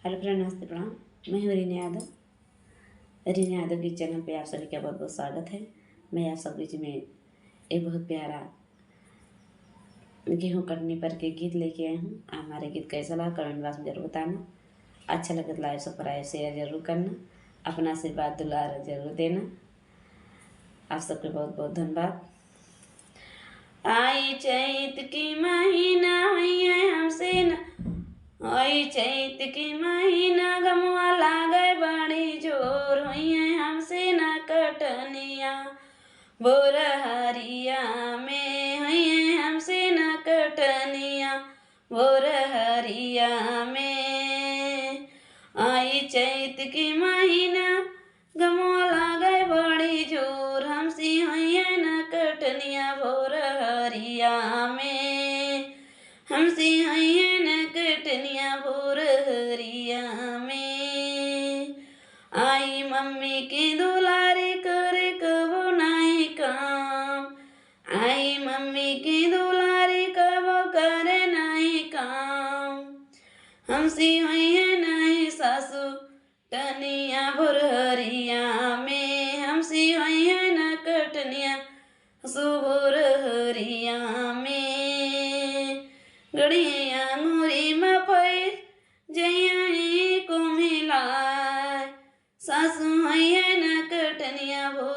Hello friend, नमस्ते, प्रणाम। मैं हूँ रीना यादव। रीना यादव के चैनल पे आप सभी का बहुत बहुत स्वागत है। मैं आप सब बीच में एक बहुत प्यारा गेहूँ कटने पर के गीत लेके आई हूँ। हमारे गीत कैसा लगा कमेंट बॉक्स में जरूर बताना। अच्छा लगे तो लाइक सब्सक्राइब शेयर जरूर करना। अपना आशीर्वाद दुलार जरूर देना। आप सबके बहुत बहुत धन्यवाद। आई चैत की महीना हमसे न आई चैत की महीना गमुआ लागे बड़ी जोर हुई हमसे न कटनिया बोर हरिया में हुई हमसे न कटनिया बोर हरिया में। आई चैत की महीना गमुआ लागे बड़ी जोर हमसे हुई न कटनिया भोर हरिया में हमसे हुई न कटनिया भोर हरिया में। आई मम्मी की दुलारी करे कबो नहीं काम आई मम्मी की दुलारी कबो करे नहीं काम हमसे हुई है नहीं सासू टनिया भोर हरिया में हमसे हुई है न कटनिया सुभोर हरिया में। गड़िया अंगूरी में पैर जैया को मिलाए सासू है न कटनिया भोर